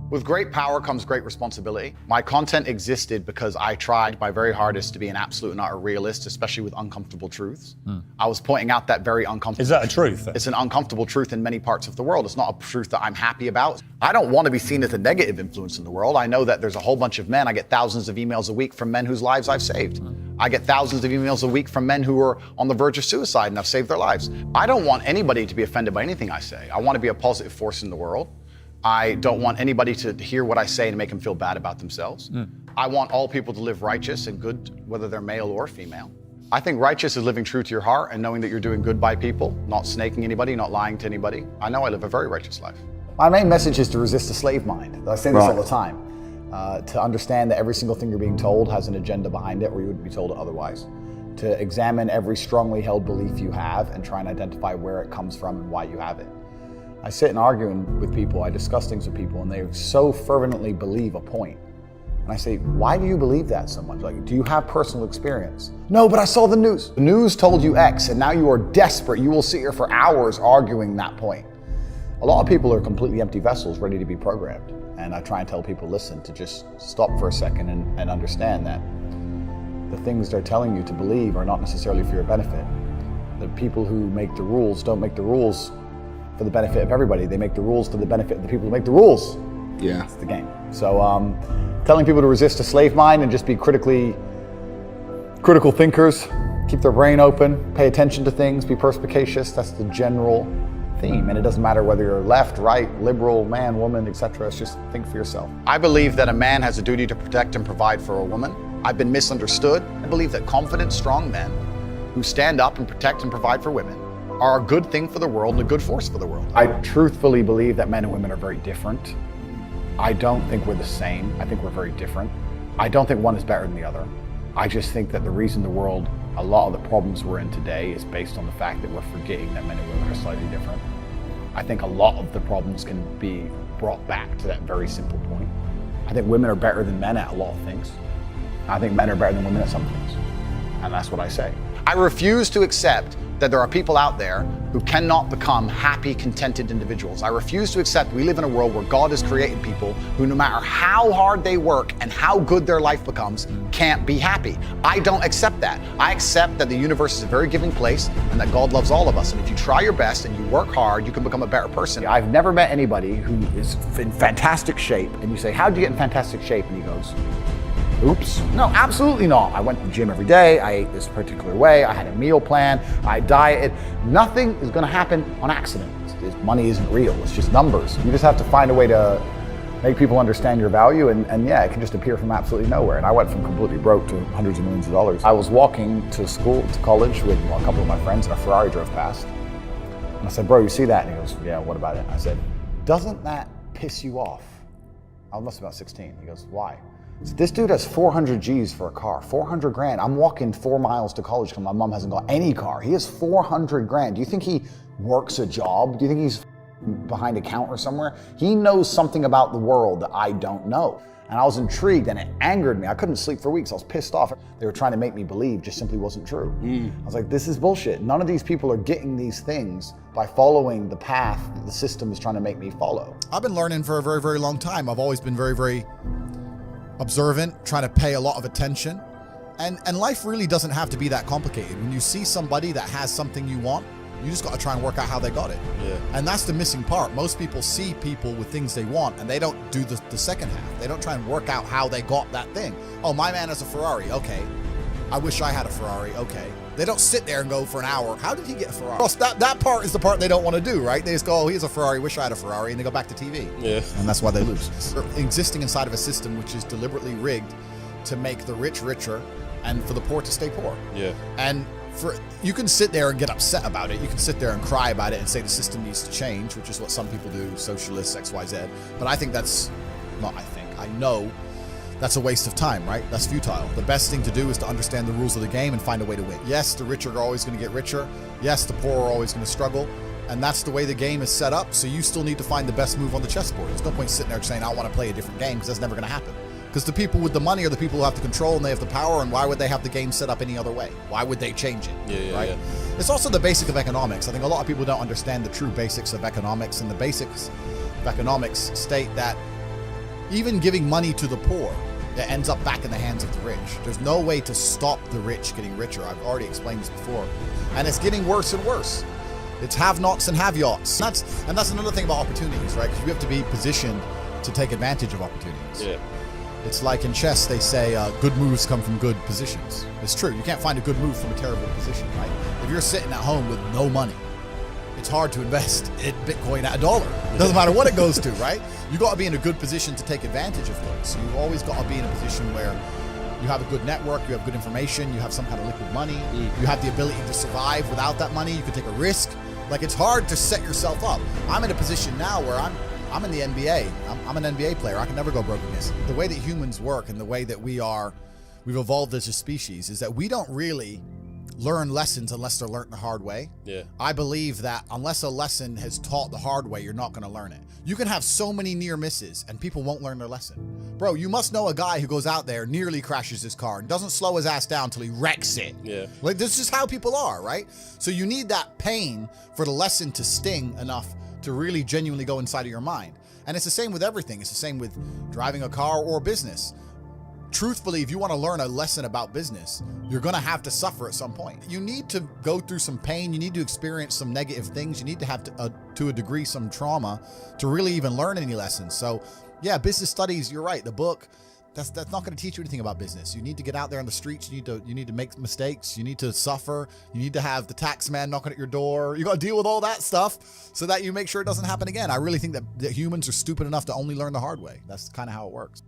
With great power comes great responsibility. My content existed because I tried my very hardest to be an absolute and utter realist, especially with uncomfortable truths. I was pointing out that very uncomfortable. Is that a truth? It's an uncomfortable truth in many parts of the world. It's not a truth that I'm happy about. I don't want to be seen as a negative influence in the world. I know that there's a whole bunch of men. I get thousands of emails a week from men whose lives I've saved. I get thousands of emails a week from men who are on the verge of suicide and I've saved their lives. I don't want anybody to be offended by anything I say. I want to be a positive force in the world. I don't want anybody to hear what I say and make them feel bad about themselves. I want all people to live righteous and good, whether they're male or female. I think righteous is living true to your heart and knowing that you're doing good by people, not snaking anybody, not lying to anybody. I know I live a very righteous life. My main message is to resist the slave mind. I say this all the time. To understand that every single thing you're being told has an agenda behind it or you wouldn't be told it otherwise. To examine every strongly held belief you have and try and identify where it comes from and why you have it. I sit and argue with people, I discuss things with people, and they so fervently believe a point. And I say, why do you believe that so much? Like, do you have personal experience? No, but I saw the news. The news told you X, and now you are desperate. You will sit here for hours arguing that point. A lot of people are completely empty vessels, ready to be programmed. And I try and tell people, listen, to just stop for a second and understand that the things they're telling you to believe are not necessarily for your benefit. The people who make the rules don't make the rules for the benefit of everybody. They make the rules for the benefit of the people who make the rules. Yeah. It's the game. So telling people to resist a slave mind and just be critical thinkers, keep their brain open, pay attention to things, be perspicacious, that's the general theme. And it doesn't matter whether you're left, right, liberal, man, woman, etc. It's just think for yourself. I believe that a man has a duty to protect and provide for a woman. I've been misunderstood. I believe that confident, strong men who stand up and protect and provide for women are a good thing for the world and a good force for the world. I truthfully believe that men and women are very different. I don't think we're the same. I think we're very different. I don't think one is better than the other. I just think that the reason the world, a lot of the problems we're in today is based on the fact that we're forgetting that men and women are slightly different. I think a lot of the problems can be brought back to that very simple point. I think women are better than men at a lot of things. I think men are better than women at some things. And that's what I say. I refuse to accept that there are people out there who cannot become happy, contented individuals. I refuse to accept we live in a world where God has created people who, no matter how hard they work and how good their life becomes, can't be happy. I don't accept that. I accept that the universe is a very giving place and that God loves all of us. And if you try your best and you work hard, you can become a better person. I've never met anybody who is in fantastic shape and you say, how'd you get in fantastic shape? And he goes, oops. No, absolutely not. I went to the gym every day. I ate this particular way. I had a meal plan. I dieted. Nothing is going to happen on accident. Money isn't real. It's just numbers. You just have to find a way to make people understand your value. And yeah, it can just appear from absolutely nowhere. And I went from completely broke to hundreds of millions of dollars. I was walking to college with a couple of my friends and a Ferrari drove past. And I said, bro, you see that? And he goes, yeah, what about it? I said, doesn't that piss you off? I must have been about 16. He goes, why? So this dude has 400 G's for a car, 400 grand. I'm walking 4 miles to college because my mom hasn't got any car. He has 400 grand. Do you think he works a job? Do you think he's behind a counter somewhere? He knows something about the world that I don't know. And I was intrigued and it angered me. I couldn't sleep for weeks. I was pissed off. They were trying to make me believe just simply wasn't true. I was like, this is bullshit. None of these people are getting these things by following the path that the system is trying to make me follow. I've been learning for a very, very long time. I've always been very, very observant, trying to pay a lot of attention. And life really doesn't have to be that complicated. When you see somebody that has something you want, you just got to try and work out how they got it. Yeah. And that's the missing part. Most people see people with things they want and they don't do the second half. They don't try and work out how they got that thing. Oh, my man has a Ferrari. Okay. I wish I had a Ferrari. Okay. They don't sit there and go for an hour, how did he get a Ferrari? That part is the part they don't want to do, right? They just go, oh, he has a Ferrari, wish I had a Ferrari, and they go back to TV. Yeah. And that's why they lose. They're existing inside of a system which is deliberately rigged to make the rich richer and for the poor to stay poor. Yeah. And you can sit there and get upset about it. You can sit there and cry about it and say the system needs to change, which is what some people do, socialists, XYZ. But I think I know that's a waste of time, right? That's futile. The best thing to do is to understand the rules of the game and find a way to win. Yes, the rich are always going to get richer. Yes, the poor are always going to struggle. And that's the way the game is set up. So you still need to find the best move on the chessboard. There's no point sitting there saying, I want to play a different game, because that's never going to happen. Because the people with the money are the people who have the control and they have the power, and why would they have the game set up any other way? Why would they change it? Right? It's also the basic of economics. I think a lot of people don't understand the true basics of economics, and the basics of economics state that Even giving money to the poor, that ends up back in the hands of the rich. There's no way to stop the rich getting richer. I've already explained this before. And it's getting worse and worse. It's have-nots and have-yachts. And that's another thing about opportunities, right? Because you have to be positioned to take advantage of opportunities. Yeah. It's like in chess, they say good moves come from good positions. It's true. You can't find a good move from a terrible position, right? If you're sitting at home with no money, it's hard to invest in Bitcoin at $1. It doesn't matter what it goes to, right? You got to be in a good position to take advantage of things. So you've always got to be in a position where you have a good network, you have good information, you have some kind of liquid money, you have the ability to survive without that money, you can take a risk. Like, it's hard to set yourself up. I'm in a position now where I'm in the NBA. I'm an NBA player. I can never go broke in this. The way that humans work and the way that we've evolved as a species is that we don't really learn lessons unless they're learned the hard way. Yeah. I believe that unless a lesson is taught the hard way, you're not going to learn it. You can have so many near misses and people won't learn their lesson. Bro, you must know a guy who goes out there, nearly crashes his car and doesn't slow his ass down till he wrecks it. Yeah. Like, this is how people are, right? So you need that pain for the lesson to sting enough to really genuinely go inside of your mind. And it's the same with everything. It's the same with driving a car or business. Truthfully, if you want to learn a lesson about business, you're going to have to suffer at some point. You need to go through some pain. You need to experience some negative things. You need to have to a degree some trauma to really even learn any lessons. So yeah, business studies, you're right. The book, that's not going to teach you anything about business. You need to get out there on the streets. You need to make mistakes. You need to suffer. You need to have the tax man knocking at your door. You got to deal with all that stuff so that you make sure it doesn't happen again. I really think that humans are stupid enough to only learn the hard way. That's kind of how it works.